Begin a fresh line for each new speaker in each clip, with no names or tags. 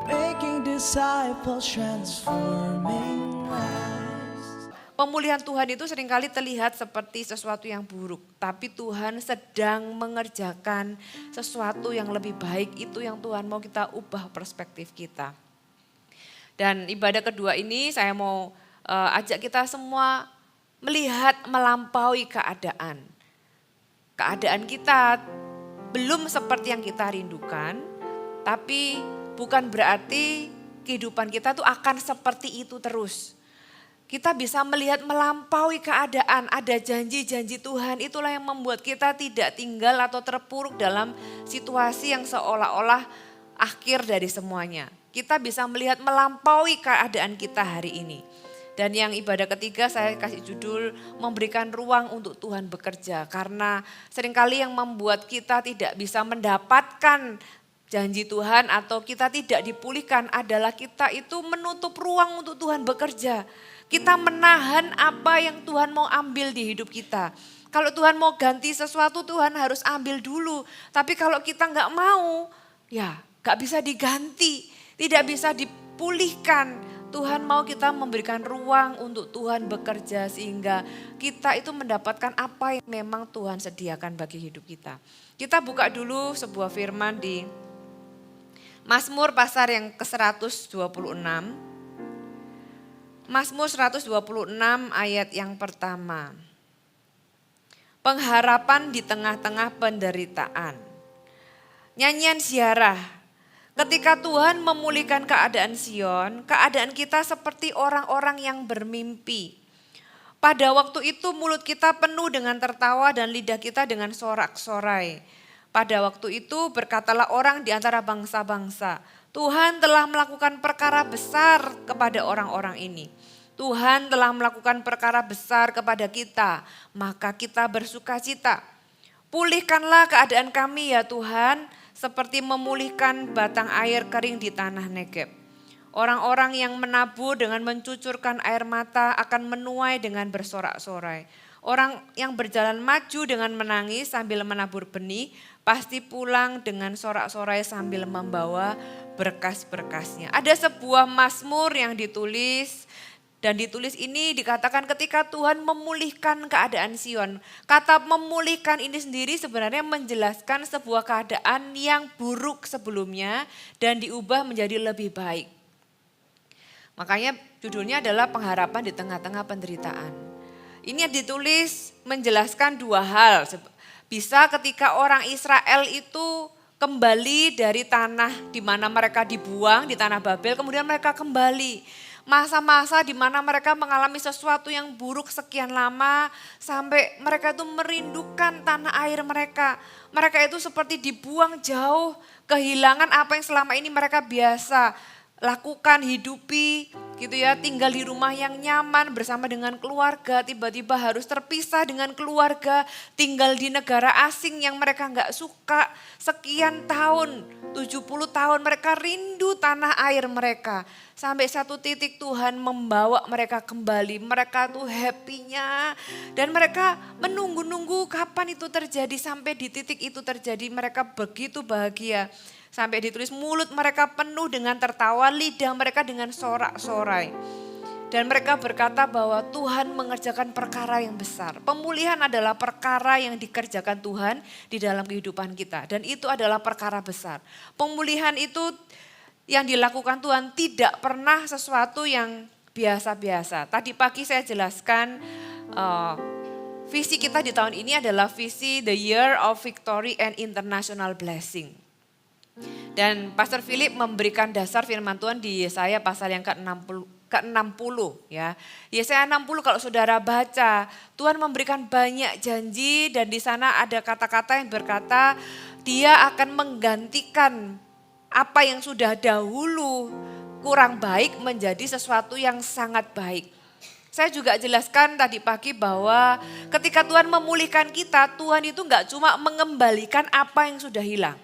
Making disciples, transforming lives.
Pemulihan Tuhan itu seringkali terlihat seperti sesuatu yang buruk. Tapi Tuhan sedang mengerjakan sesuatu yang lebih baik. Itu yang Tuhan mau kita ubah perspektif kita. Dan ibadah kedua ini saya mau ajak kita semua melihat melampaui keadaan. Keadaan kita belum seperti yang kita rindukan. Tapi bukan berarti kehidupan kita tuh akan seperti itu terus. Kita bisa melihat melampaui keadaan, ada janji-janji Tuhan, itulah yang membuat kita tidak tinggal atau terpuruk dalam situasi yang seolah-olah akhir dari semuanya. Kita bisa melihat melampaui keadaan kita hari ini. Dan yang ibadah ketiga saya kasih judul memberikan ruang untuk Tuhan bekerja. Karena seringkali yang membuat kita tidak bisa mendapatkan janji Tuhan atau kita tidak dipulihkan adalah kita itu menutup ruang untuk Tuhan bekerja. Kita menahan apa yang Tuhan mau ambil di hidup kita. Kalau Tuhan mau ganti sesuatu, Tuhan harus ambil dulu. Tapi kalau kita nggak mau, ya nggak bisa diganti, tidak bisa dipulihkan. Tuhan mau kita memberikan ruang untuk Tuhan bekerja sehingga kita itu mendapatkan apa yang memang Tuhan sediakan bagi hidup kita. Kita buka dulu sebuah firman di Mazmur pasal yang ke-126. Mazmur 126 ayat yang pertama. Pengharapan di tengah-tengah penderitaan. Nyanyian ziarah. Ketika Tuhan memulihkan keadaan Sion, keadaan kita seperti orang-orang yang bermimpi. Pada waktu itu mulut kita penuh dengan tertawa dan lidah kita dengan sorak-sorai. Pada waktu itu berkatalah orang di antara bangsa-bangsa, Tuhan telah melakukan perkara besar kepada orang-orang ini. Tuhan telah melakukan perkara besar kepada kita, maka kita bersukacita. Pulihkanlah keadaan kami ya Tuhan, seperti memulihkan batang air kering di tanah Negeb. Orang-orang yang menabur dengan mencucurkan air mata akan menuai dengan bersorak-sorai. Orang yang berjalan maju dengan menangis sambil menabur benih, pasti pulang dengan sorak-sorai sambil membawa berkas-berkasnya. Ada sebuah mazmur yang ditulis dan ditulis ini dikatakan ketika Tuhan memulihkan keadaan Sion. Kata memulihkan ini sendiri sebenarnya menjelaskan sebuah keadaan yang buruk sebelumnya dan diubah menjadi lebih baik. Makanya judulnya adalah pengharapan di tengah-tengah penderitaan. Ini ditulis menjelaskan dua hal. Bisa ketika orang Israel itu kembali dari tanah di mana mereka dibuang, di tanah Babel, kemudian mereka kembali. Masa-masa di mana mereka mengalami sesuatu yang buruk sekian lama sampai mereka itu merindukan tanah air mereka. Mereka itu seperti dibuang jauh, kehilangan apa yang selama ini mereka biasa lakukan, hidupi gitu ya, tinggal di rumah yang nyaman bersama dengan keluarga, tiba-tiba harus terpisah dengan keluarga, tinggal di negara asing yang mereka nggak suka, sekian tahun, 70 tahun mereka rindu tanah air mereka. Sampai satu titik Tuhan membawa mereka kembali, mereka tuh happy-nya dan mereka menunggu-nunggu kapan itu terjadi, sampai di titik itu terjadi mereka begitu bahagia. Sampai ditulis mulut mereka penuh dengan tertawa, lidah mereka dengan sorak-sorai. Dan mereka berkata bahwa Tuhan mengerjakan perkara yang besar. Pemulihan adalah perkara yang dikerjakan Tuhan di dalam kehidupan kita. Dan itu adalah perkara besar. Pemulihan itu yang dilakukan Tuhan tidak pernah sesuatu yang biasa-biasa. Tadi pagi saya jelaskan visi kita di tahun ini adalah visi The Year of Victory and International Blessing. Dan Pastor Philip memberikan dasar firman Tuhan di Yesaya pasal yang ke-60 ya. Yesaya 60 kalau saudara baca, Tuhan memberikan banyak janji dan di sana ada kata-kata yang berkata Dia akan menggantikan apa yang sudah dahulu kurang baik menjadi sesuatu yang sangat baik. Saya juga jelaskan tadi pagi bahwa ketika Tuhan memulihkan kita, Tuhan itu enggak cuma mengembalikan apa yang sudah hilang.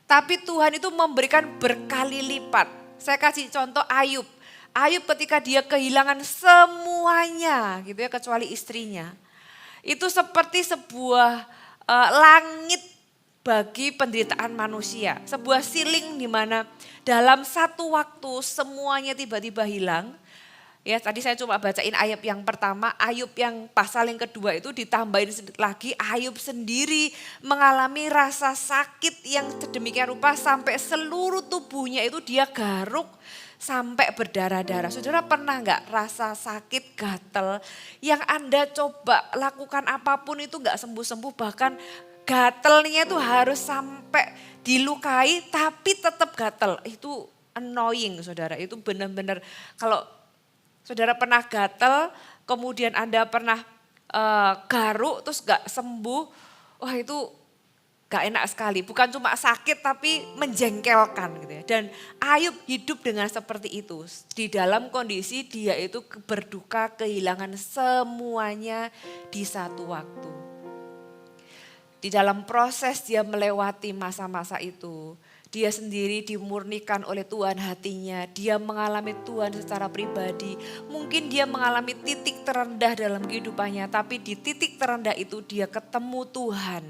Tapi Tuhan itu memberikan berkali lipat. Saya kasih contoh Ayub. Ayub ketika dia kehilangan semuanya gitu ya kecuali istrinya. Itu seperti sebuah langit bagi penderitaan manusia. Sebuah siling di mana dalam satu waktu semuanya tiba-tiba hilang. Ya, tadi saya cuma bacain Ayub yang pertama, Ayub yang pasal yang kedua itu ditambahin lagi, Ayub sendiri mengalami rasa sakit yang sedemikian rupa sampai seluruh tubuhnya itu dia garuk sampai berdarah-darah. Saudara pernah nggak rasa sakit gatel yang Anda coba lakukan apapun itu nggak sembuh-sembuh, bahkan gatelnya itu harus sampai dilukai tapi tetap gatel. Itu annoying saudara, itu benar-benar kalau saudara pernah gatel, kemudian Anda pernah garuk terus gak sembuh, wah itu gak enak sekali. Bukan cuma sakit tapi menjengkelkan gitu ya. Dan Ayub hidup dengan seperti itu. Di dalam kondisi dia itu berduka, kehilangan semuanya di satu waktu. Di dalam proses dia melewati masa-masa itu, dia sendiri dimurnikan oleh Tuhan hatinya. Dia mengalami Tuhan secara pribadi. Mungkin dia mengalami titik terendah dalam kehidupannya. Tapi di titik terendah itu dia ketemu Tuhan.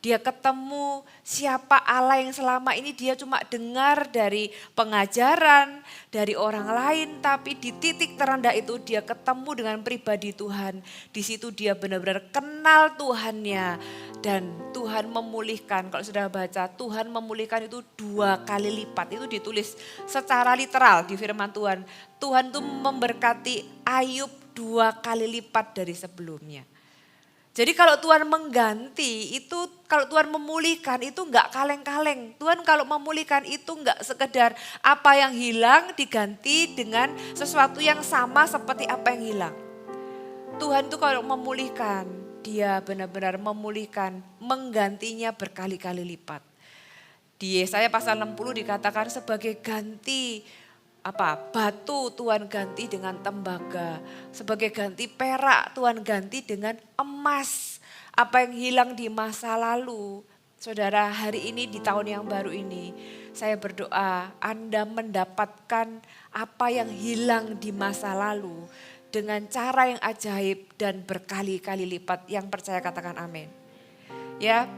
Dia ketemu siapa Allah yang selama ini dia cuma dengar dari pengajaran, dari orang lain. Tapi di titik terendah itu dia ketemu dengan pribadi Tuhan. Di situ dia benar-benar kenal Tuhannya. Dan Tuhan memulihkan, kalau sudah baca Tuhan memulihkan itu 2 kali lipat. Itu ditulis secara literal di firman Tuhan. Tuhan itu memberkati Ayub 2 kali lipat dari sebelumnya. Jadi kalau Tuhan mengganti itu, kalau Tuhan memulihkan itu enggak kaleng-kaleng. Tuhan kalau memulihkan itu enggak sekedar apa yang hilang diganti dengan sesuatu yang sama seperti apa yang hilang. Tuhan itu kalau memulihkan, dia benar-benar memulihkan, menggantinya berkali-kali lipat. Di Yesaya pasal 60 dikatakan sebagai ganti batu Tuhan ganti dengan tembaga. Sebagai ganti perak Tuhan ganti dengan emas. Apa yang hilang di masa lalu. Saudara, hari ini di tahun yang baru ini saya berdoa Anda mendapatkan apa yang hilang di masa lalu dengan cara yang ajaib dan berkali-kali lipat. Yang percaya katakan amin. Ya,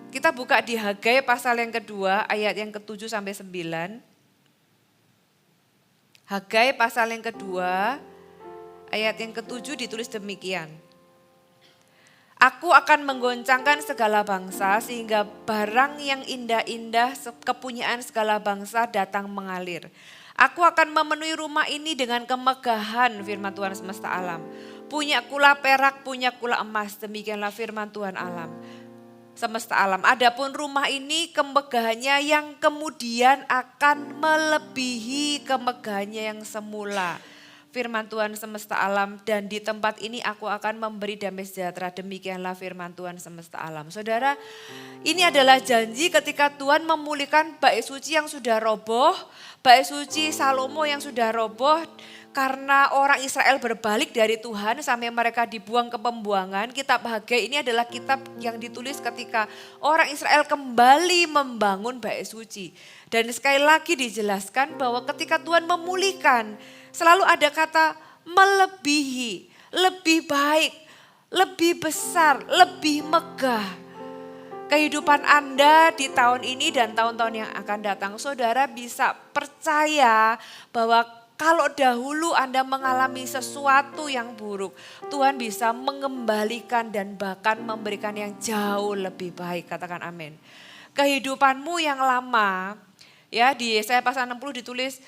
kita buka di Hagai pasal yang kedua ayat yang ke-7 sampai 9. Hagai pasal yang kedua ayat yang ke-7 ditulis demikian. Aku akan menggoncangkan segala bangsa sehingga barang yang indah-indah kepunyaan segala bangsa datang mengalir. Aku akan memenuhi rumah ini dengan kemegahan firman Tuhan semesta alam. Punya kula perak, punya kula emas, demikianlah firman Tuhan alam. Semesta alam. Adapun rumah ini kemegahannya yang kemudian akan melebihi kemegahannya yang semula. Firman Tuhan semesta alam, dan di tempat ini aku akan memberi damai sejahtera. Demikianlah firman Tuhan semesta alam. Saudara, ini adalah janji ketika Tuhan memulihkan bait suci yang sudah roboh, bait suci Salomo yang sudah roboh. Karena orang Israel berbalik dari Tuhan sampai mereka dibuang ke pembuangan. Kitab Hagai ini adalah kitab yang ditulis ketika orang Israel kembali membangun bait suci. Dan sekali lagi dijelaskan bahwa ketika Tuhan memulihkan, selalu ada kata melebihi, lebih baik, lebih besar, lebih megah. Kehidupan Anda di tahun ini dan tahun-tahun yang akan datang, saudara bisa percaya bahwa kalau dahulu Anda mengalami sesuatu yang buruk, Tuhan bisa mengembalikan dan bahkan memberikan yang jauh lebih baik. Katakan amin. Kehidupanmu yang lama, ya di Yesaya pasal 60 ditulis,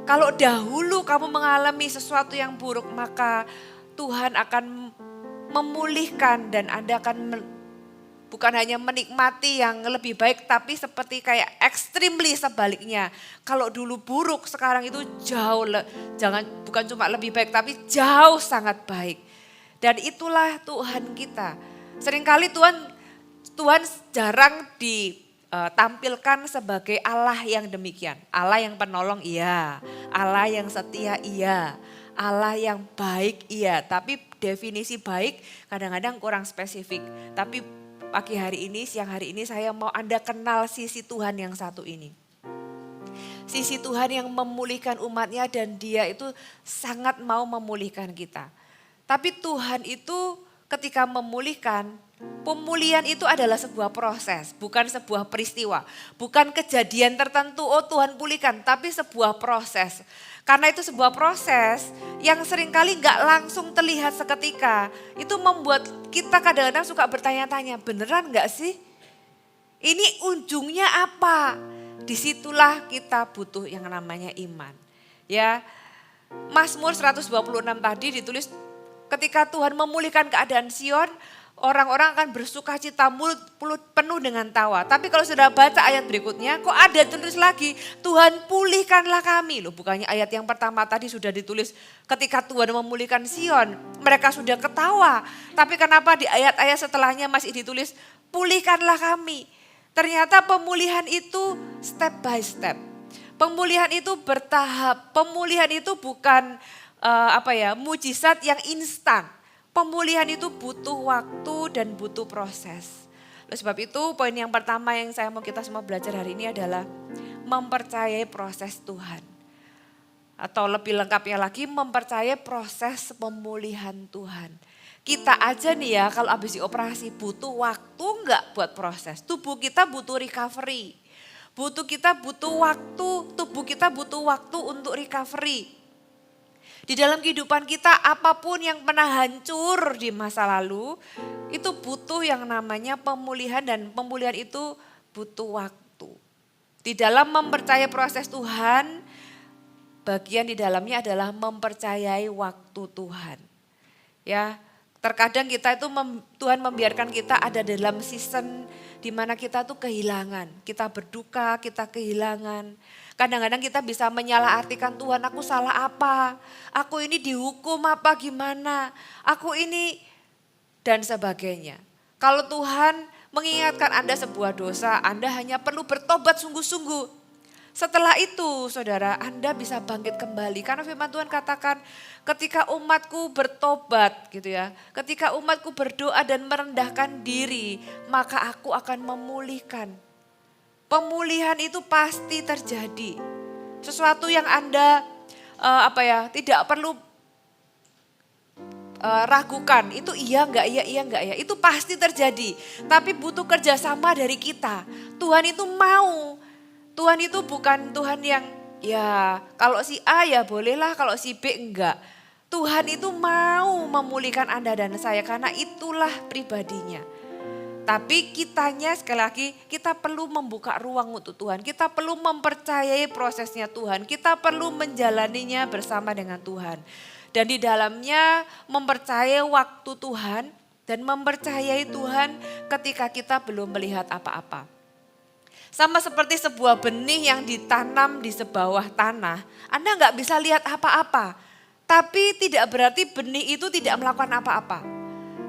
kalau dahulu kamu mengalami sesuatu yang buruk, maka Tuhan akan memulihkan dan Anda akan bukan hanya menikmati yang lebih baik, tapi seperti kayak extremely sebaliknya. Kalau dulu buruk, sekarang itu jauh, bukan cuma lebih baik, tapi jauh sangat baik. Dan itulah Tuhan kita. Seringkali Tuhan jarang ditampilkan sebagai Allah yang demikian. Allah yang penolong iya, Allah yang setia iya, Allah yang baik iya. Tapi definisi baik kadang-kadang kurang spesifik. Tapi pagi hari ini, siang hari ini saya mau Anda kenal sisi Tuhan yang satu ini. Sisi Tuhan yang memulihkan umatnya dan dia itu sangat mau memulihkan kita. Tapi Tuhan itu ketika memulihkan Pemulihan itu adalah sebuah proses, bukan sebuah peristiwa. Bukan kejadian tertentu, oh Tuhan pulihkan, tapi sebuah proses. Karena itu sebuah proses yang seringkali gak langsung terlihat seketika. Itu membuat kita kadang-kadang suka bertanya-tanya, beneran gak sih? Ini ujungnya apa? Disitulah kita butuh yang namanya iman. Ya, Mazmur 126 tadi ditulis ketika Tuhan memulihkan keadaan Sion, orang-orang akan bersuka cita mulut penuh dengan tawa. Tapi kalau sudah baca ayat berikutnya, kok ada tulis lagi, Tuhan pulihkanlah kami. Loh, bukannya ayat yang pertama tadi sudah ditulis ketika Tuhan memulihkan Sion, mereka sudah ketawa. Tapi kenapa di ayat-ayat setelahnya masih ditulis, pulihkanlah kami. Ternyata pemulihan itu step by step. Pemulihan itu bertahap. Pemulihan itu bukan mujizat yang instan. Pemulihan itu butuh waktu dan butuh proses. Oleh sebab itu poin yang pertama yang saya mau kita semua belajar hari ini adalah mempercayai proses Tuhan. Atau lebih lengkapnya lagi mempercayai proses pemulihan Tuhan. Kita aja nih ya kalau habis dioperasi butuh waktu enggak buat proses. Tubuh kita butuh recovery. Tubuh kita butuh waktu untuk recovery. Di dalam kehidupan kita apapun yang pernah hancur di masa lalu itu butuh yang namanya pemulihan dan pemulihan itu butuh waktu. Di dalam mempercayai proses Tuhan, bagian di dalamnya adalah mempercayai waktu Tuhan. Ya, terkadang kita itu Tuhan membiarkan kita ada dalam season di mana kita tuh kehilangan, kita berduka, kita kehilangan. Kadang-kadang kita bisa menyalahartikan Tuhan, aku salah apa? Aku ini dihukum apa gimana? Aku ini dan sebagainya. Kalau Tuhan mengingatkan Anda sebuah dosa, Anda hanya perlu bertobat sungguh-sungguh. Setelah itu saudara, Anda bisa bangkit kembali. Karena firman Tuhan katakan ketika umatku bertobat gitu ya. Ketika umatku berdoa dan merendahkan diri, maka aku akan memulihkan. Pemulihan itu pasti terjadi. Sesuatu yang Anda tidak perlu ragukan. Itu iya enggak ya. Itu pasti terjadi. Tapi butuh kerjasama dari kita. Tuhan itu mau. Tuhan itu bukan Tuhan yang ya kalau si A ya bolehlah, kalau si B enggak. Tuhan itu mau memulihkan Anda dan saya karena itulah pribadinya. Tapi kitanya sekali lagi kita perlu membuka ruang untuk Tuhan. Kita perlu mempercayai prosesnya Tuhan. Kita perlu menjalaninya bersama dengan Tuhan. Dan di dalamnya mempercayai waktu Tuhan dan mempercayai Tuhan ketika kita belum melihat apa-apa. Sama seperti sebuah benih yang ditanam di sebawah tanah. Anda nggak bisa lihat apa-apa. Tapi tidak berarti benih itu tidak melakukan apa-apa.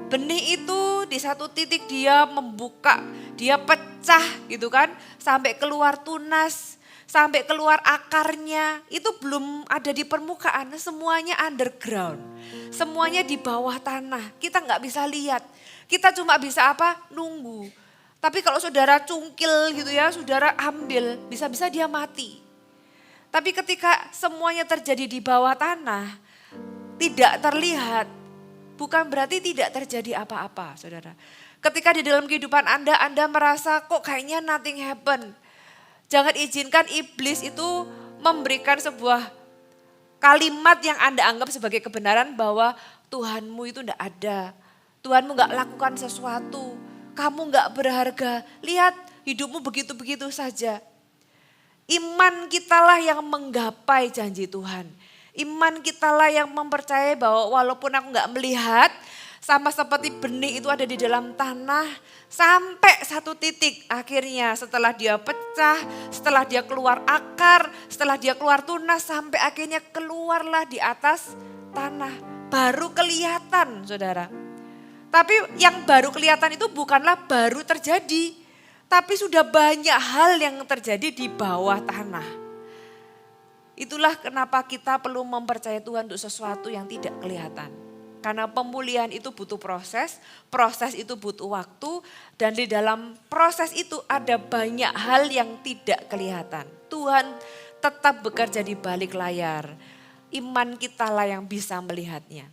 Benih itu di satu titik dia membuka, dia pecah gitu kan. Sampai keluar tunas, sampai keluar akarnya. Itu belum ada di permukaan, semuanya underground. Semuanya di bawah tanah, kita nggak bisa lihat. Kita cuma bisa apa? Nunggu. Tapi kalau saudara cungkil gitu ya, saudara ambil, bisa-bisa dia mati. Tapi ketika semuanya terjadi di bawah tanah, tidak terlihat, bukan berarti tidak terjadi apa-apa, saudara. Ketika di dalam kehidupan Anda merasa kok kayaknya nothing happen. Jangan izinkan iblis itu memberikan sebuah kalimat yang Anda anggap sebagai kebenaran bahwa Tuhanmu itu tidak ada. Tuhanmu gak lakukan sesuatu, kamu gak berharga. Lihat hidupmu begitu-begitu saja. Iman kitalah yang menggapai janji Tuhan. Iman kitalah yang mempercayai bahwa walaupun aku gak melihat, sama seperti benih itu ada di dalam tanah, sampai satu titik akhirnya setelah dia pecah, setelah dia keluar akar, setelah dia keluar tunas, sampai akhirnya keluarlah di atas tanah. Baru kelihatan saudara. Tapi yang baru kelihatan itu bukanlah baru terjadi, tapi sudah banyak hal yang terjadi di bawah tanah. Itulah kenapa kita perlu mempercayai Tuhan untuk sesuatu yang tidak kelihatan. Karena pemulihan itu butuh proses itu butuh waktu, dan di dalam proses itu ada banyak hal yang tidak kelihatan. Tuhan tetap bekerja di balik layar. Iman kitalah yang bisa melihatnya.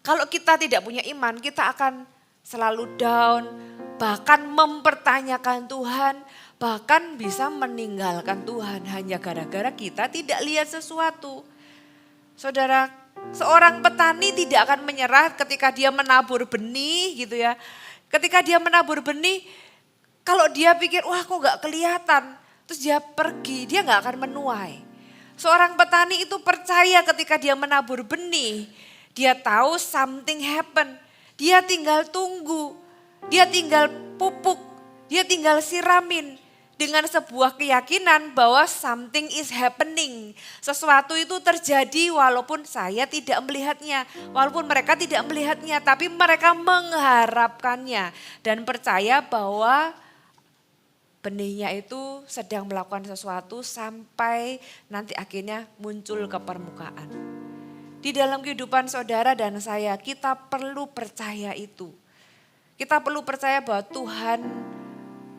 Kalau kita tidak punya iman, kita akan selalu down, bahkan mempertanyakan Tuhan, bahkan bisa meninggalkan Tuhan hanya gara-gara kita tidak lihat sesuatu. Saudara, seorang petani tidak akan menyerah ketika dia menabur benih gitu ya. Ketika dia menabur benih, kalau dia pikir wah kok gak kelihatan, terus dia pergi, dia gak akan menuai. Seorang petani itu percaya ketika dia menabur benih, dia tahu something happen. Dia tinggal tunggu, dia tinggal pupuk, dia tinggal siramin dengan sebuah keyakinan bahwa something is happening. Sesuatu itu terjadi walaupun saya tidak melihatnya, walaupun mereka tidak melihatnya, tapi mereka mengharapkannya dan percaya bahwa benihnya itu sedang melakukan sesuatu sampai nanti akhirnya muncul ke permukaan. Di dalam kehidupan saudara dan saya, kita perlu percaya itu. Kita perlu percaya bahwa Tuhan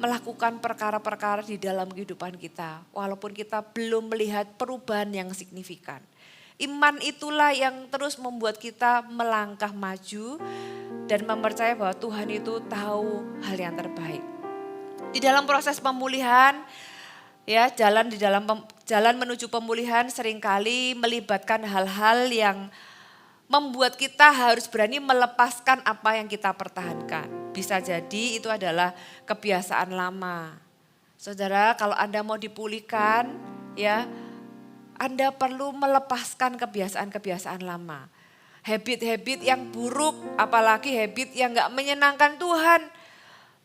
melakukan perkara-perkara di dalam kehidupan kita. Walaupun kita belum melihat perubahan yang signifikan. Iman itulah yang terus membuat kita melangkah maju dan mempercayai bahwa Tuhan itu tahu hal yang terbaik. Di dalam proses pemulihan, ya jalan menuju pemulihan seringkali melibatkan hal-hal yang membuat kita harus berani melepaskan apa yang kita pertahankan. Bisa jadi itu adalah kebiasaan lama. Saudara, kalau Anda mau dipulihkan, ya Anda perlu melepaskan kebiasaan-kebiasaan lama. Habit-habit yang buruk, apalagi habit yang gak menyenangkan Tuhan.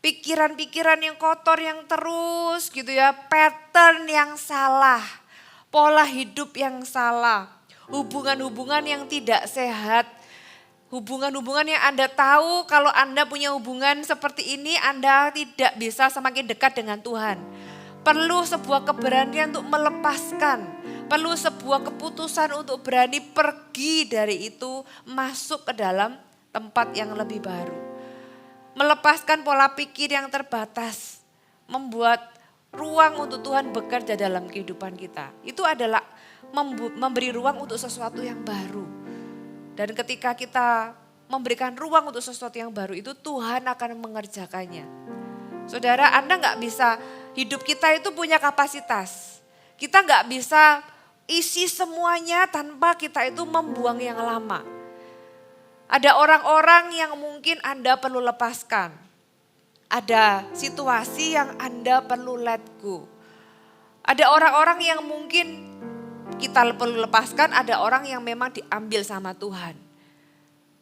Pikiran-pikiran yang kotor yang terus gitu ya, pattern yang salah, pola hidup yang salah, hubungan-hubungan yang tidak sehat, hubungan-hubungan yang Anda tahu kalau Anda punya hubungan seperti ini Anda tidak bisa semakin dekat dengan Tuhan. Perlu sebuah keberanian untuk melepaskan, perlu sebuah keputusan untuk berani pergi dari itu, masuk ke dalam tempat yang lebih baru. Melepaskan pola pikir yang terbatas, membuat ruang untuk Tuhan bekerja dalam kehidupan kita. Itu adalah memberi ruang untuk sesuatu yang baru. Dan ketika kita memberikan ruang untuk sesuatu yang baru itu Tuhan akan mengerjakannya. Saudara, Anda gak bisa, hidup kita itu punya kapasitas. Kita gak bisa isi semuanya tanpa kita itu membuang yang lama. Ada orang-orang yang mungkin Anda perlu lepaskan. Ada situasi yang Anda perlu let go. Ada orang-orang yang mungkin kita perlu lepaskan, ada orang yang memang diambil sama Tuhan.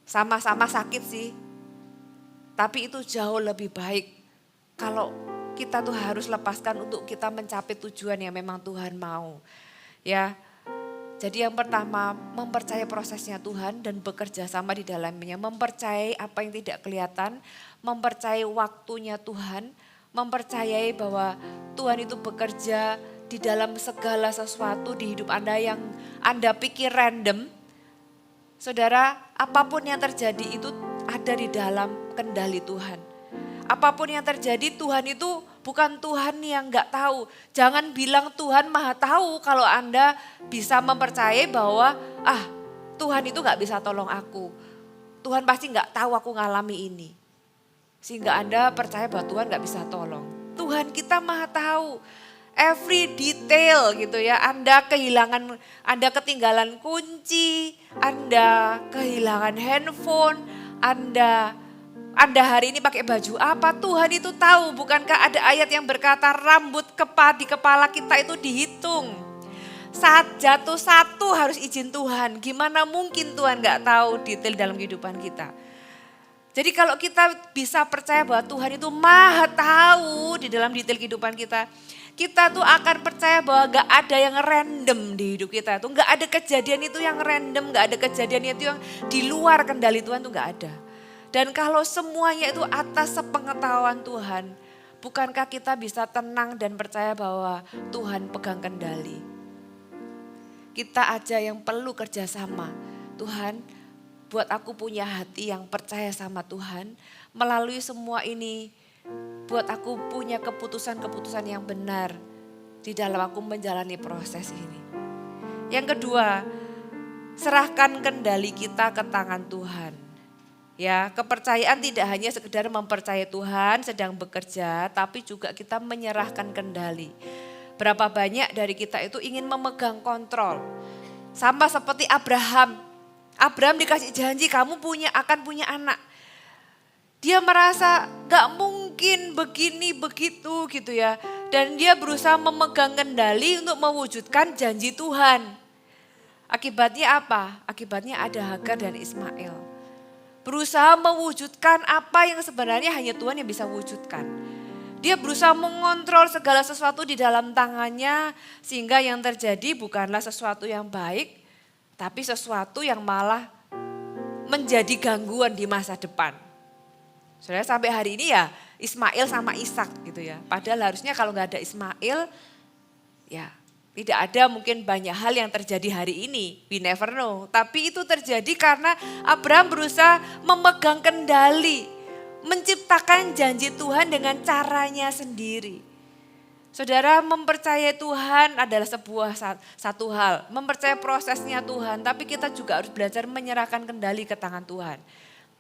Sama-sama sakit sih, tapi itu jauh lebih baik kalau kita tuh harus lepaskan untuk kita mencapai tujuan yang memang Tuhan mau. Ya. Jadi yang pertama, mempercayai prosesnya Tuhan dan bekerja sama di dalamnya. Mempercayai apa yang tidak kelihatan, mempercayai waktunya Tuhan, mempercayai bahwa Tuhan itu bekerja di dalam segala sesuatu di hidup Anda yang Anda pikir random. Saudara, apapun yang terjadi itu ada di dalam kendali Tuhan. Apapun yang terjadi Tuhan itu bukan Tuhan yang gak tahu. Jangan bilang Tuhan maha tahu kalau Anda bisa mempercayai bahwa Tuhan itu gak bisa tolong aku. Tuhan pasti gak tahu aku ngalami ini. Sehingga Anda percaya bahwa Tuhan gak bisa tolong. Tuhan kita maha tahu. Every detail gitu ya. Anda ketinggalan kunci, Anda kehilangan handphone, Anda hari ini pakai baju apa, Tuhan itu tahu. Bukankah ada ayat yang berkata rambut di kepala kita itu dihitung. Saat jatuh satu harus izin Tuhan. Gimana mungkin Tuhan gak tahu detail dalam kehidupan kita. Jadi kalau kita bisa percaya bahwa Tuhan itu maha tahu di dalam detail kehidupan kita. Kita tuh akan percaya bahwa gak ada yang random di hidup kita. Tuh gak ada kejadian itu yang random, gak ada kejadian itu yang di luar kendali Tuhan tuh gak ada. Dan kalau semuanya itu atas sepengetahuan Tuhan, bukankah kita bisa tenang dan percaya bahwa Tuhan pegang kendali? Kita aja yang perlu kerjasama. Tuhan, buat aku punya hati yang percaya sama Tuhan. Melalui semua ini, buat aku punya keputusan-keputusan yang benar di dalam aku menjalani proses ini. Yang kedua, serahkan kendali kita ke tangan Tuhan. Ya, kepercayaan tidak hanya sekedar mempercayai Tuhan sedang bekerja, tapi juga kita menyerahkan kendali. Berapa banyak dari kita itu ingin memegang kontrol. Sama seperti Abraham. Abraham dikasih janji kamu akan punya anak. Dia merasa gak mungkin begini begitu gitu ya. Dan dia berusaha memegang kendali untuk mewujudkan janji Tuhan. Akibatnya apa? Akibatnya ada Hagar dan Ismail. Berusaha mewujudkan apa yang sebenarnya hanya Tuhan yang bisa wujudkan. Dia berusaha mengontrol segala sesuatu di dalam tangannya sehingga yang terjadi bukanlah sesuatu yang baik, tapi sesuatu yang malah menjadi gangguan di masa depan. Saudara, sampai hari ini ya Ismail sama Ishak gitu ya. Padahal harusnya kalau nggak ada Ismail ya tidak ada mungkin banyak hal yang terjadi hari ini, we never know. Tapi itu terjadi karena Abraham berusaha memegang kendali, menciptakan janji Tuhan dengan caranya sendiri. Saudara, mempercayai Tuhan adalah satu hal, mempercayai prosesnya Tuhan, tapi kita juga harus belajar menyerahkan kendali ke tangan Tuhan.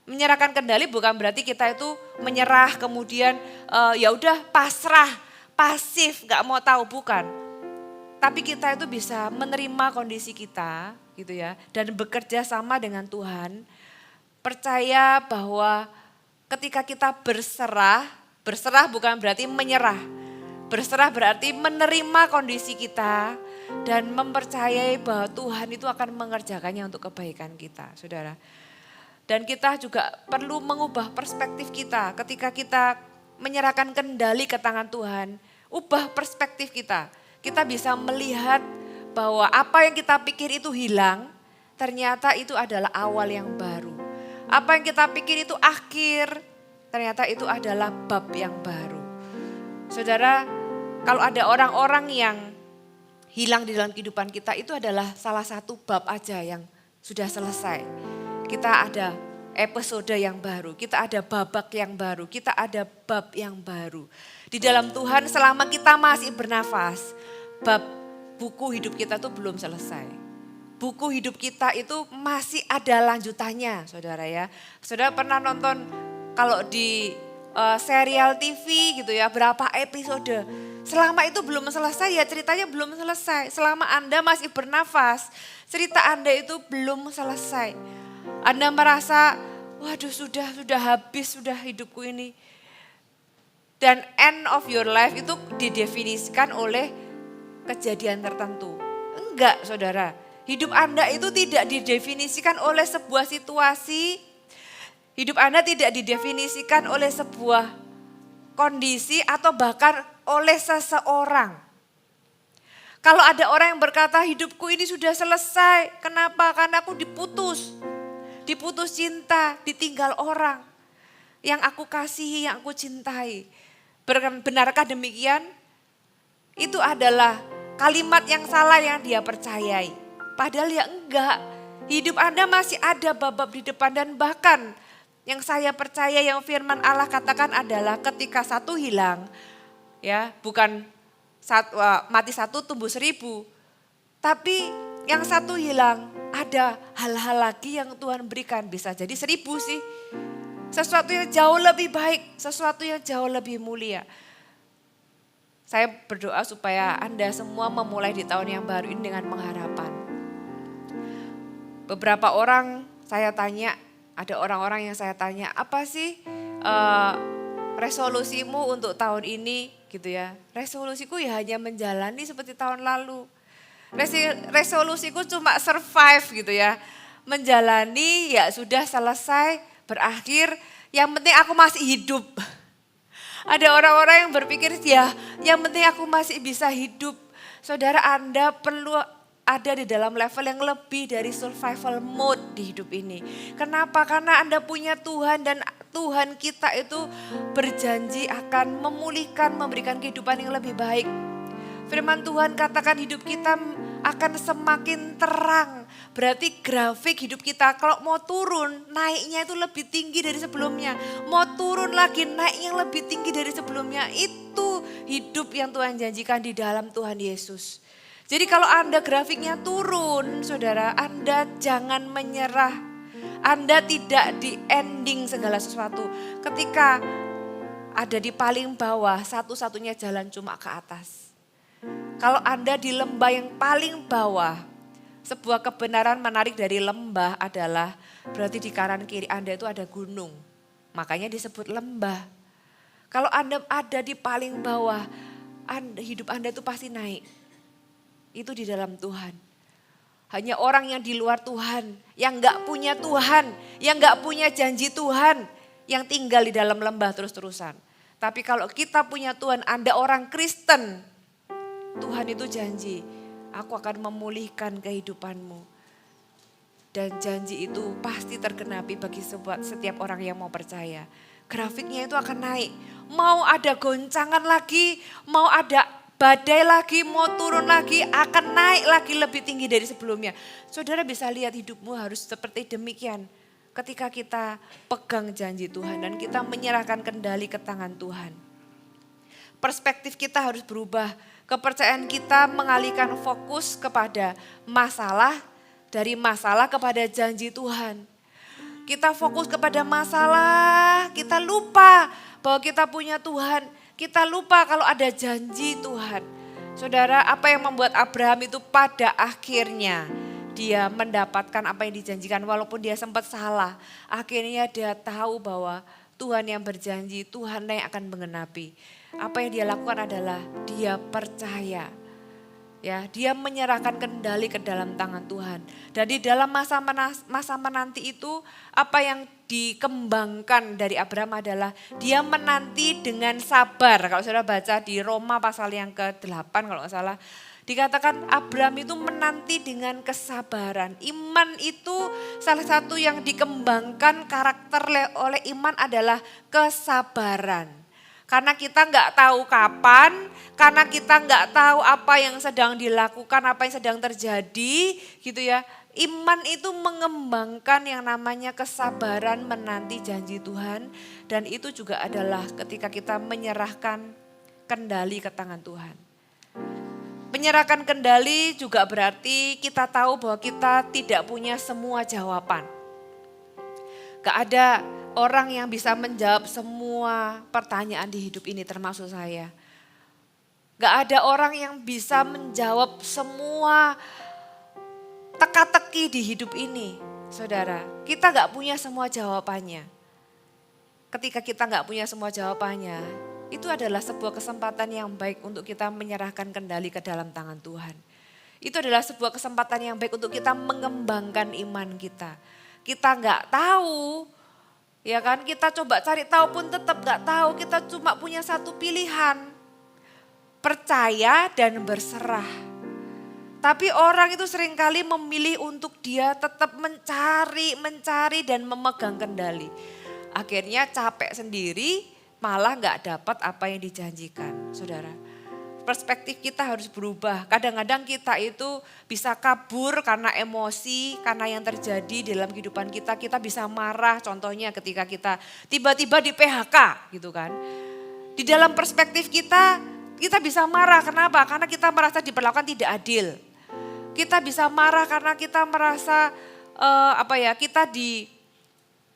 Menyerahkan kendali bukan berarti kita itu menyerah kemudian ya udah pasrah, pasif, nggak mau tahu, bukan. Tapi kita itu bisa menerima kondisi kita gitu ya. Dan bekerja sama dengan Tuhan. Percaya bahwa ketika kita berserah bukan berarti menyerah. Berserah berarti menerima kondisi kita. Dan mempercayai bahwa Tuhan itu akan mengerjakannya untuk kebaikan kita, saudara. Dan kita juga perlu mengubah perspektif kita ketika kita menyerahkan kendali ke tangan Tuhan. Ubah perspektif kita. Kita bisa melihat bahwa apa yang kita pikir itu hilang, ternyata itu adalah awal yang baru. Apa yang kita pikir itu akhir, ternyata itu adalah bab yang baru. Saudara, kalau ada orang-orang yang hilang di dalam kehidupan kita, itu adalah salah satu bab aja yang sudah selesai. Kita ada episode yang baru, kita ada babak yang baru, kita ada bab yang baru. Di dalam Tuhan selama kita masih bernafas, bab buku hidup kita tuh belum selesai. Buku hidup kita itu masih ada lanjutannya, saudara ya. Saudara pernah nonton kalau di serial TV gitu ya, berapa episode. Selama itu belum selesai ya ceritanya belum selesai. Selama Anda masih bernafas, cerita Anda itu belum selesai. Anda merasa, waduh sudah habis, sudah hidupku ini. Dan end of your life itu didefinisikan oleh kejadian tertentu. Enggak, saudara. Hidup Anda itu tidak didefinisikan oleh sebuah situasi. Hidup Anda tidak didefinisikan oleh sebuah kondisi atau bahkan oleh seseorang. Kalau ada orang yang berkata hidupku ini sudah selesai. Kenapa? Karena aku diputus. Diputus cinta, ditinggal orang. Yang aku kasihi, yang aku cintai. Benarkah demikian? Itu adalah kalimat yang salah yang dia percayai. Padahal ya enggak. Hidup Anda masih ada bab-bab di depan dan bahkan yang saya percaya yang firman Allah katakan adalah ketika satu hilang, ya bukan mati satu tumbuh 1000. Tapi yang satu hilang ada hal-hal lagi yang Tuhan berikan, bisa jadi 1000 sih. Sesuatu yang jauh lebih baik, sesuatu yang jauh lebih mulia. Saya berdoa supaya Anda semua memulai di tahun yang baru ini dengan pengharapan. Beberapa orang saya tanya, ada orang-orang yang saya tanya, apa sih resolusimu untuk tahun ini gitu ya. Resolusiku ya hanya menjalani seperti tahun lalu. Resolusiku cuma survive gitu ya. Menjalani ya sudah selesai, berakhir, yang penting aku masih hidup. Ada orang-orang yang berpikir ya yang penting aku masih bisa hidup. Saudara, Anda perlu ada di dalam level yang lebih dari survival mode di hidup ini. Kenapa? Karena Anda punya Tuhan dan Tuhan kita itu berjanji akan memulihkan, memberikan kehidupan yang lebih baik. Firman Tuhan katakan hidup kita akan semakin terang. Berarti grafik hidup kita kalau mau turun naiknya itu lebih tinggi dari sebelumnya. Mau turun lagi naik yang lebih tinggi dari sebelumnya. Itu hidup yang Tuhan janjikan di dalam Tuhan Yesus. Jadi kalau Anda grafiknya turun, saudara, Anda jangan menyerah. Anda tidak di ending segala sesuatu. Ketika ada di paling bawah, satu-satunya jalan cuma ke atas. Kalau Anda di lembah yang paling bawah, sebuah kebenaran menarik dari lembah adalah berarti di kanan kiri Anda itu ada gunung. Makanya disebut lembah. Kalau Anda ada di paling bawah, hidup Anda itu pasti naik. Itu di dalam Tuhan. Hanya orang yang di luar Tuhan, yang gak punya Tuhan, yang gak punya janji Tuhan, yang tinggal di dalam lembah terus-terusan. Tapi kalau kita punya Tuhan, Anda orang Kristen, Tuhan itu janji, aku akan memulihkan kehidupanmu. Dan janji itu pasti tergenapi bagi setiap orang yang mau percaya. Grafiknya itu akan naik. Mau ada goncangan lagi, mau ada badai lagi, mau turun lagi, akan naik lagi lebih tinggi dari sebelumnya. Saudara bisa lihat hidupmu harus seperti demikian. Ketika kita pegang janji Tuhan dan kita menyerahkan kendali ke tangan Tuhan. Perspektif kita harus berubah. Kepercayaan kita mengalihkan fokus kepada masalah, dari masalah kepada janji Tuhan. Kita fokus kepada masalah, kita lupa bahwa kita punya Tuhan. Kita lupa kalau ada janji Tuhan. Saudara, apa yang membuat Abraham itu pada akhirnya dia mendapatkan apa yang dijanjikan walaupun dia sempat salah. Akhirnya dia tahu bahwa Tuhan yang berjanji, Tuhan yang akan menggenapi. Apa yang dia lakukan adalah dia percaya. Ya, dia menyerahkan kendali ke dalam tangan Tuhan. Dan di dalam masa menanti itu apa yang dikembangkan dari Abraham adalah dia menanti dengan sabar. Kalau saudara baca di Roma pasal yang ke-8 kalau nggak salah. Dikatakan Abraham itu menanti dengan kesabaran. Iman itu salah satu yang dikembangkan karakter oleh iman adalah kesabaran. Karena kita nggak tahu kapan, karena kita nggak tahu apa yang sedang dilakukan, apa yang sedang terjadi gitu ya. Iman itu mengembangkan yang namanya kesabaran menanti janji Tuhan. Dan itu juga adalah ketika kita menyerahkan kendali ke tangan Tuhan. Menyerahkan kendali juga berarti kita tahu bahwa kita tidak punya semua jawaban. Gak ada orang yang bisa menjawab semua pertanyaan di hidup ini termasuk saya. Gak ada orang yang bisa menjawab semua teka-teki di hidup ini. Saudara, kita gak punya semua jawabannya. Ketika kita gak punya semua jawabannya, itu adalah sebuah kesempatan yang baik untuk kita menyerahkan kendali ke dalam tangan Tuhan. Itu adalah sebuah kesempatan yang baik untuk kita mengembangkan iman kita. Kita nggak tahu, ya kan? Kita coba cari tahu pun tetap nggak tahu. Kita cuma punya satu pilihan, percaya dan berserah. Tapi orang itu seringkali memilih untuk dia tetap mencari dan memegang kendali. Akhirnya capek sendiri, malah nggak dapat apa yang dijanjikan, saudara. Perspektif kita harus berubah. Kadang-kadang kita itu bisa kabur karena emosi, karena yang terjadi dalam kehidupan kita. Kita bisa marah, contohnya ketika kita tiba-tiba di PHK gitu kan. Di dalam perspektif kita bisa marah. Kenapa? Karena kita merasa diperlakukan tidak adil. Kita bisa marah karena kita merasa kita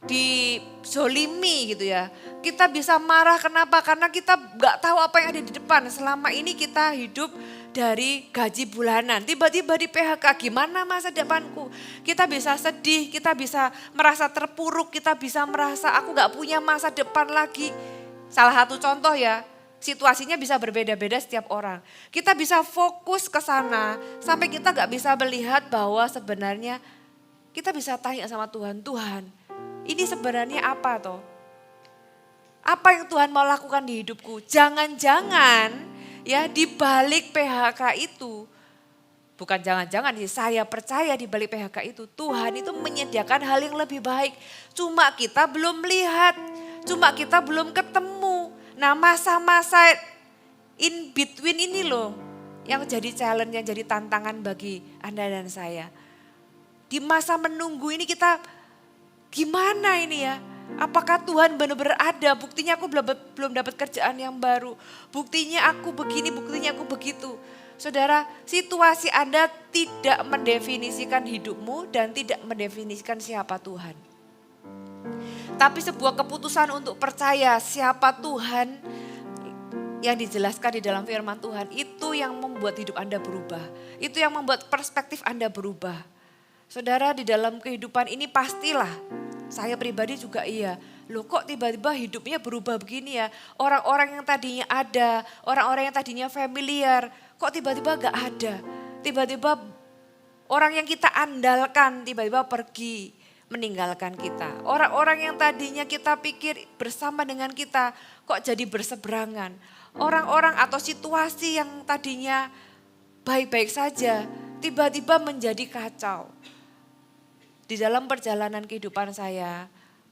dizolimi gitu ya. Kita bisa marah kenapa? Karena kita gak tahu apa yang ada di depan. Selama ini kita hidup dari gaji bulanan. Tiba-tiba di PHK, gimana masa depanku? Kita bisa sedih, kita bisa merasa terpuruk, kita bisa merasa aku gak punya masa depan lagi. Salah satu contoh ya, situasinya bisa berbeda-beda setiap orang. Kita bisa fokus ke sana sampai kita gak bisa melihat bahwa sebenarnya kita bisa tanya sama Tuhan, Tuhan, ini sebenarnya apa toh? Apa yang Tuhan mau lakukan di hidupku? Jangan-jangan ya di balik PHK itu, bukan jangan-jangan sih, saya percaya di balik PHK itu Tuhan itu menyediakan hal yang lebih baik. Cuma kita belum lihat, cuma kita belum ketemu. Nah masa-masa in between ini loh yang jadi challenge, yang jadi tantangan bagi Anda dan saya. Di masa menunggu ini kita gimana ini ya? Apakah Tuhan benar-benar ada? Buktinya aku belum dapat kerjaan yang baru. Buktinya aku begini, buktinya aku begitu. Saudara, situasi Anda tidak mendefinisikan hidupmu dan tidak mendefinisikan siapa Tuhan. Tapi sebuah keputusan untuk percaya siapa Tuhan yang dijelaskan di dalam firman Tuhan, itu yang membuat hidup Anda berubah. Itu yang membuat perspektif Anda berubah. Saudara, di dalam kehidupan ini pastilah, saya pribadi juga iya. Loh kok tiba-tiba hidupnya berubah begini ya? Orang-orang yang tadinya ada, orang-orang yang tadinya familiar, kok tiba-tiba gak ada? Tiba-tiba orang yang kita andalkan tiba-tiba pergi meninggalkan kita. Orang-orang yang tadinya kita pikir bersama dengan kita kok jadi berseberangan. Orang-orang atau situasi yang tadinya baik-baik saja tiba-tiba menjadi kacau. Di dalam perjalanan kehidupan saya,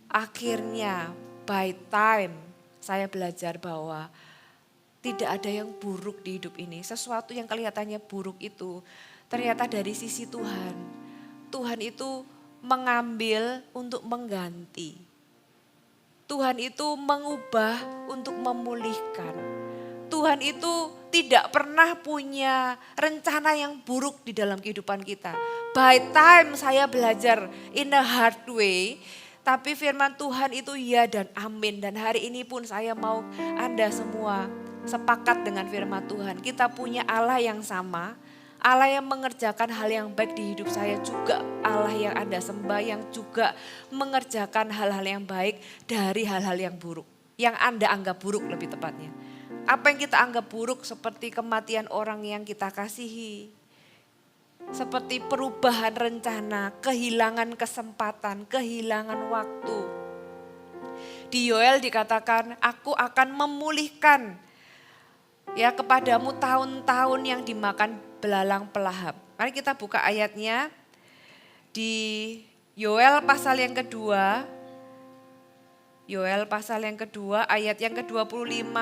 akhirnya by time saya belajar bahwa tidak ada yang buruk di hidup ini. Sesuatu yang kelihatannya buruk itu ternyata dari sisi Tuhan. Tuhan itu mengambil untuk mengganti. Tuhan itu mengubah untuk memulihkan. Tuhan itu tidak pernah punya rencana yang buruk di dalam kehidupan kita. By time saya belajar in a hard way, tapi firman Tuhan itu ya dan amin. Dan hari ini pun saya mau Anda semua sepakat dengan firman Tuhan. Kita punya Allah yang sama, Allah yang mengerjakan hal yang baik di hidup saya juga Allah yang Anda sembah, yang juga mengerjakan hal-hal yang baik dari hal-hal yang buruk. Yang Anda anggap buruk lebih tepatnya. Apa yang kita anggap buruk seperti kematian orang yang kita kasihi. Seperti perubahan rencana, kehilangan kesempatan, kehilangan waktu. Di Yoel dikatakan, aku akan memulihkan ya kepadamu tahun-tahun yang dimakan belalang pelahap. Mari kita buka ayatnya di Yoel pasal yang kedua. Yoel pasal yang kedua ayat yang ke-25.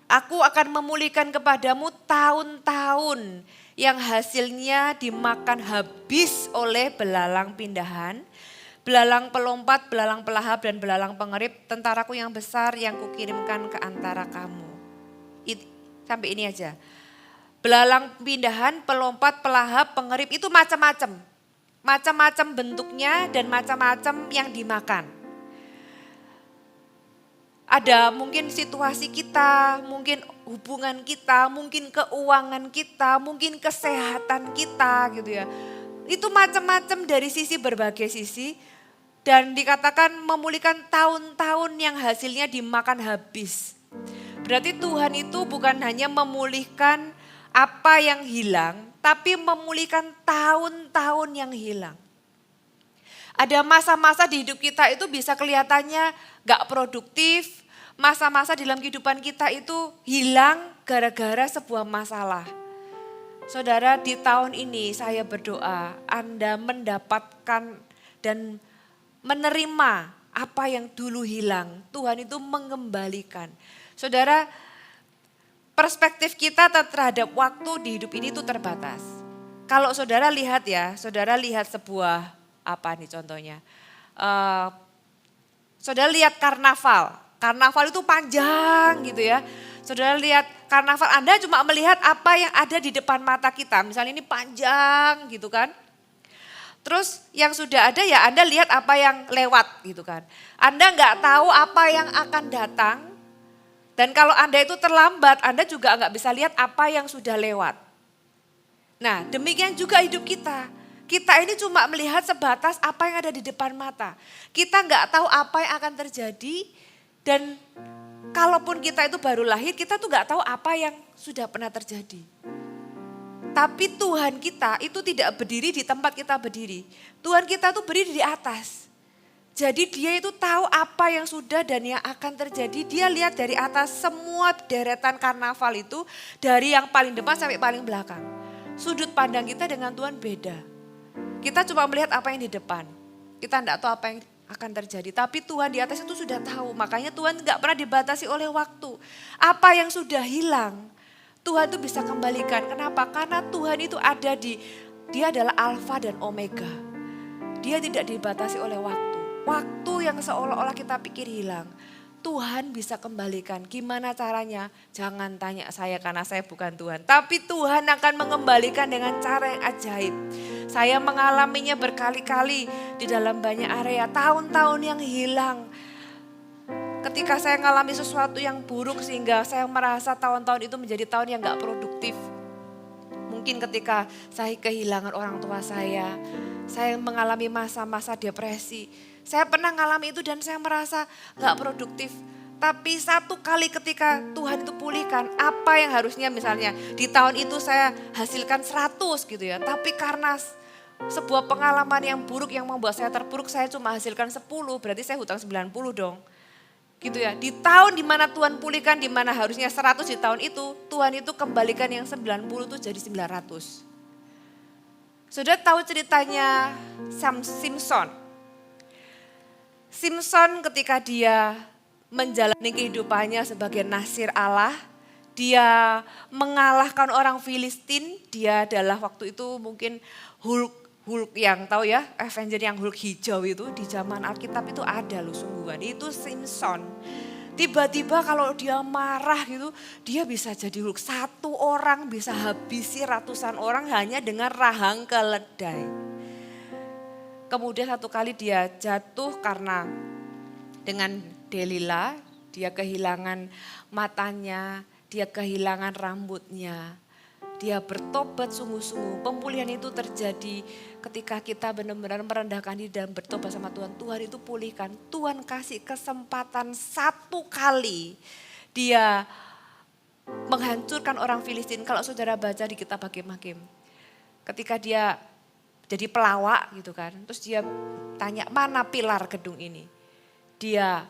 Aku akan memulihkan kepadamu tahun-tahun yang hasilnya dimakan habis oleh belalang pindahan, belalang pelompat, belalang pelahap, dan belalang pengerip, tentaraku yang besar yang kukirimkan ke antara kamu. Sampai ini aja. Belalang pindahan, pelompat, pelahap, pengerip itu macam-macam. Macam-macam bentuknya dan macam-macam yang dimakan. Ada mungkin situasi kita, mungkin hubungan kita, mungkin keuangan kita, mungkin kesehatan kita gitu ya. Itu macam-macam dari sisi berbagai sisi. Dan dikatakan memulihkan tahun-tahun yang hasilnya dimakan habis. Berarti Tuhan itu bukan hanya memulihkan apa yang hilang, tapi memulihkan tahun-tahun yang hilang. Ada masa-masa di hidup kita itu bisa kelihatannya gak produktif, masa-masa di dalam kehidupan kita itu hilang gara-gara sebuah masalah. Saudara, di tahun ini saya berdoa Anda mendapatkan dan menerima apa yang dulu hilang. Tuhan itu mengembalikan. Saudara, perspektif kita terhadap waktu di hidup ini itu terbatas. Kalau saudara lihat ya, saudara lihat sebuah apa nih contohnya. Saudara lihat karnaval. Karnaval itu panjang gitu ya. Saudara lihat karnaval, Anda cuma melihat apa yang ada di depan mata kita. Misalnya ini panjang gitu kan. Terus yang sudah ada ya Anda lihat apa yang lewat gitu kan. Anda nggak tahu apa yang akan datang. Dan kalau Anda itu terlambat, Anda juga nggak bisa lihat apa yang sudah lewat. Nah, demikian juga hidup kita. Kita ini cuma melihat sebatas apa yang ada di depan mata. Kita nggak tahu apa yang akan terjadi dan kalaupun kita itu baru lahir, kita tuh nggak tahu apa yang sudah pernah terjadi. Tapi Tuhan kita itu tidak berdiri di tempat kita berdiri. Tuhan kita tuh berdiri di atas. Jadi dia itu tahu apa yang sudah dan yang akan terjadi. Dia lihat dari atas semua deretan karnaval itu dari yang paling depan sampai paling belakang. Sudut pandang kita dengan Tuhan beda. Kita cuma melihat apa yang di depan. Kita tidak tahu apa yang akan terjadi. Tapi Tuhan di atas itu sudah tahu. Makanya Tuhan nggak pernah dibatasi oleh waktu. Apa yang sudah hilang, Tuhan itu bisa kembalikan. Kenapa? Karena Tuhan itu ada dia adalah Alfa dan Omega. Dia tidak dibatasi oleh waktu. Waktu yang seolah-olah kita pikir hilang. Tuhan bisa kembalikan. Gimana caranya? Jangan tanya saya karena saya bukan Tuhan. Tapi Tuhan akan mengembalikan dengan cara yang ajaib. Saya mengalaminya berkali-kali di dalam banyak area. Tahun-tahun yang hilang. Ketika saya mengalami sesuatu yang buruk sehingga saya merasa tahun-tahun itu menjadi tahun yang gak produktif. Mungkin ketika saya kehilangan orang tua saya mengalami masa-masa depresi. Saya pernah mengalami itu dan saya merasa gak produktif. Tapi satu kali ketika Tuhan itu pulihkan, apa yang harusnya misalnya di tahun itu saya hasilkan 100 gitu ya. Tapi karena sebuah pengalaman yang buruk yang membuat saya terpuruk, saya cuma hasilkan 10, berarti saya hutang 90 dong. Gitu ya, di tahun dimana Tuhan pulihkan, dimana harusnya 100 di tahun itu, Tuhan itu kembalikan yang 90 itu jadi 900. Sudah tahu ceritanya Simpson? Simpson ketika dia menjalani kehidupannya sebagai nasir Allah, dia mengalahkan orang Filistin, dia adalah waktu itu mungkin Hulk yang tahu ya, Avenger yang Hulk hijau itu di zaman Alkitab itu ada loh sungguhan, itu Simpson. Tiba-tiba kalau dia marah gitu, dia bisa jadi Hulk. Satu orang bisa habisi ratusan orang hanya dengan rahang keledai. Kemudian satu kali dia jatuh karena dengan Delila, dia kehilangan matanya, dia kehilangan rambutnya. Dia bertobat sungguh-sungguh. Pemulihan itu terjadi ketika kita benar-benar merendahkan diri dan bertobat sama Tuhan. Tuhan itu pulihkan. Tuhan kasih kesempatan satu kali dia menghancurkan orang Filistin. Kalau saudara baca di kitab Hakim-Hakim. Ketika dia jadi pelawak gitu kan. Terus dia tanya mana pilar gedung ini. Dia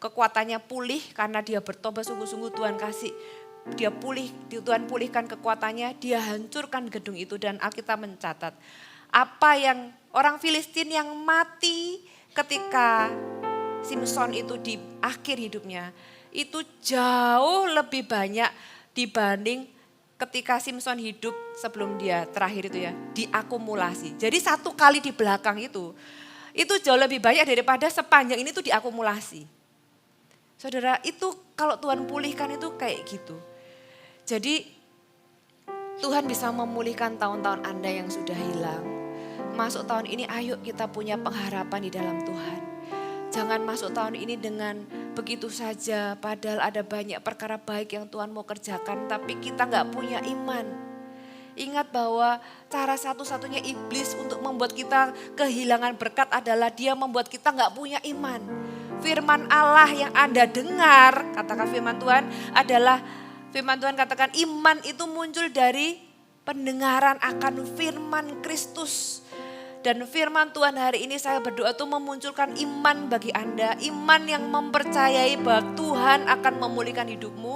kekuatannya pulih karena dia bertobat sungguh-sungguh Tuhan kasih. Dia Tuhan pulihkan kekuatannya, dia hancurkan gedung itu dan Alkitab mencatat. Apa yang orang Filistin yang mati ketika Simpson itu di akhir hidupnya. Itu jauh lebih banyak dibanding ketika Simpson hidup sebelum dia terakhir itu ya, diakumulasi. Jadi satu kali di belakang itu jauh lebih banyak daripada sepanjang ini tuh diakumulasi. Saudara, itu kalau Tuhan pulihkan itu kayak gitu. Jadi Tuhan bisa memulihkan tahun-tahun Anda yang sudah hilang. Masuk tahun ini ayo kita punya pengharapan di dalam Tuhan. Jangan masuk tahun ini dengan begitu saja padahal ada banyak perkara baik yang Tuhan mau kerjakan tapi kita gak punya iman. Ingat bahwa cara satu-satunya iblis untuk membuat kita kehilangan berkat adalah dia membuat kita gak punya iman. Firman Allah yang Anda dengar, katakan firman Tuhan adalah, firman Tuhan katakan iman itu muncul dari pendengaran akan firman Kristus. Dan firman Tuhan hari ini saya berdoa tuh memunculkan iman bagi Anda. Iman yang mempercayai bahwa Tuhan akan memulihkan hidupmu.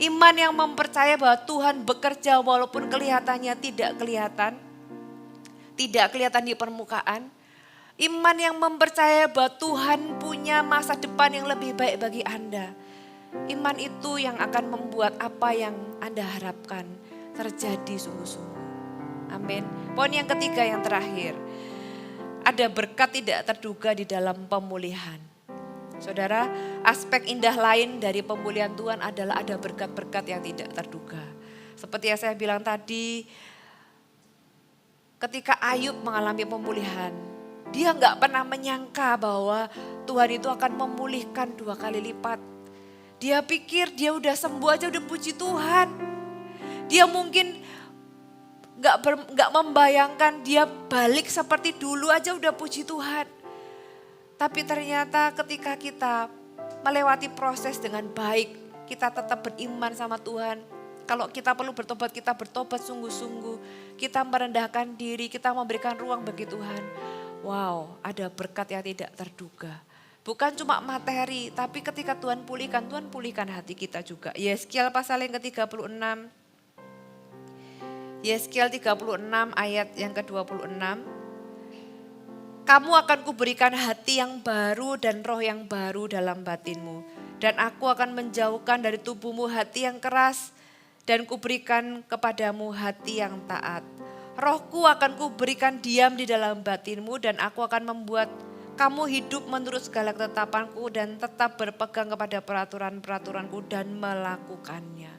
Iman yang mempercayai bahwa Tuhan bekerja walaupun kelihatannya tidak kelihatan. Tidak kelihatan di permukaan. Iman yang mempercayai bahwa Tuhan punya masa depan yang lebih baik bagi Anda. Iman itu yang akan membuat apa yang Anda harapkan terjadi sungguh-sungguh. Amin. Poin yang ketiga yang terakhir. Ada berkat tidak terduga di dalam pemulihan. Saudara, aspek indah lain dari pemulihan Tuhan adalah ada berkat-berkat yang tidak terduga. Seperti yang saya bilang tadi, ketika Ayub mengalami pemulihan, dia gak pernah menyangka bahwa Tuhan itu akan memulihkan 2 kali lipat. Dia pikir dia udah sembuh aja udah puji Tuhan. Dia mungkin gak membayangkan dia balik seperti dulu aja udah puji Tuhan. Tapi ternyata ketika kita melewati proses dengan baik, kita tetap beriman sama Tuhan. Kalau kita perlu bertobat, kita bertobat sungguh-sungguh. Kita merendahkan diri, kita memberikan ruang bagi Tuhan. Wow, ada berkat yang tidak terduga. Bukan cuma materi, tapi ketika Tuhan pulihkan hati kita juga. Yeskiel pasal yang ke-36. Yeskiel 36 ayat yang ke-26. Kamu akan kuberikan hati yang baru dan roh yang baru dalam batinmu. Dan aku akan menjauhkan dari tubuhmu hati yang keras dan kuberikan kepadamu hati yang taat. Rohku akan kuberikan diam di dalam batinmu dan aku akan membuat kamu hidup menurut segala ketetapanku dan tetap berpegang kepada peraturan-peraturanku dan melakukannya.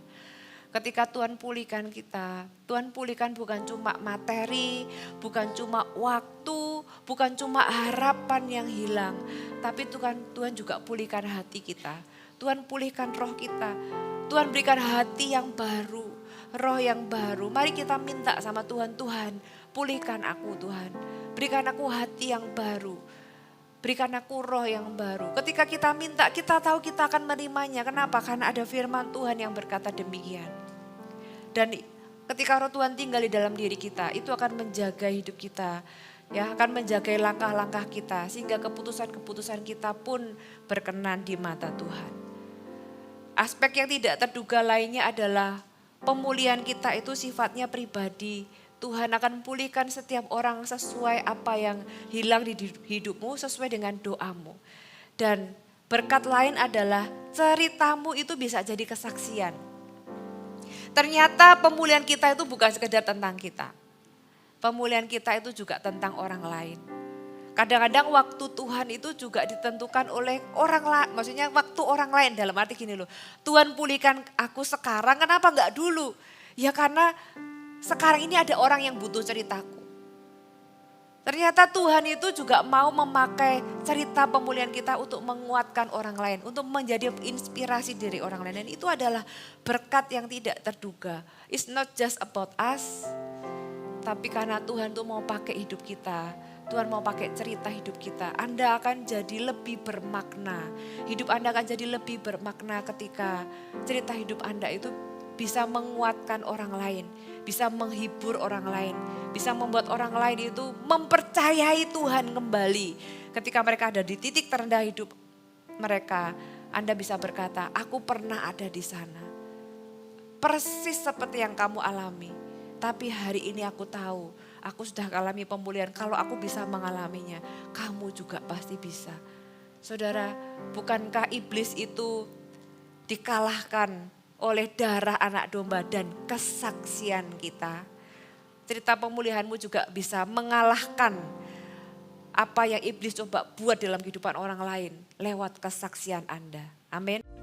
Ketika Tuhan pulihkan kita, Tuhan pulihkan bukan cuma materi, bukan cuma waktu, bukan cuma harapan yang hilang. Tapi Tuhan juga pulihkan hati kita. Tuhan pulihkan roh kita. Tuhan berikan hati yang baru, roh yang baru. Mari kita minta sama Tuhan, Tuhan pulihkan aku Tuhan. Berikan aku hati yang baru. Berikan aku roh yang baru. Ketika kita minta, kita tahu kita akan menerimanya. Kenapa? Karena ada firman Tuhan yang berkata demikian. Dan ketika roh Tuhan tinggal di dalam diri kita, itu akan menjaga hidup kita. Ya, akan menjaga langkah-langkah kita. Sehingga keputusan-keputusan kita pun berkenan di mata Tuhan. Aspek yang tidak terduga lainnya adalah pemulihan kita itu sifatnya pribadi. Tuhan akan pulihkan setiap orang sesuai apa yang hilang di hidupmu, sesuai dengan doamu. Dan berkat lain adalah ceritamu itu bisa jadi kesaksian. Ternyata pemulihan kita itu bukan sekedar tentang kita. Pemulihan kita itu juga tentang orang lain. Kadang-kadang waktu Tuhan itu juga ditentukan oleh orang lain. Maksudnya waktu orang lain, dalam arti gini loh. Tuhan pulihkan aku sekarang, kenapa enggak dulu? Ya karena sekarang ini ada orang yang butuh ceritaku. Ternyata Tuhan itu juga mau memakai cerita pemulihan kita untuk menguatkan orang lain. Untuk menjadi inspirasi dari orang lain. Dan itu adalah berkat yang tidak terduga. It's not just about us. Tapi karena Tuhan tuh mau pakai hidup kita. Tuhan mau pakai cerita hidup kita. Anda akan jadi lebih bermakna. Hidup Anda akan jadi lebih bermakna ketika cerita hidup Anda itu bisa menguatkan orang lain. Bisa menghibur orang lain. Bisa membuat orang lain itu mempercayai Tuhan kembali. Ketika mereka ada di titik terendah hidup mereka, Anda bisa berkata, aku pernah ada di sana. Persis seperti yang kamu alami. Tapi hari ini aku tahu, aku sudah alami pemulihan. Kalau aku bisa mengalaminya, kamu juga pasti bisa. Saudara, bukankah iblis itu dikalahkan oleh darah anak domba dan kesaksian kita? Cerita pemulihanmu juga bisa mengalahkan apa yang iblis coba buat dalam kehidupan orang lain lewat kesaksian Anda. Amin.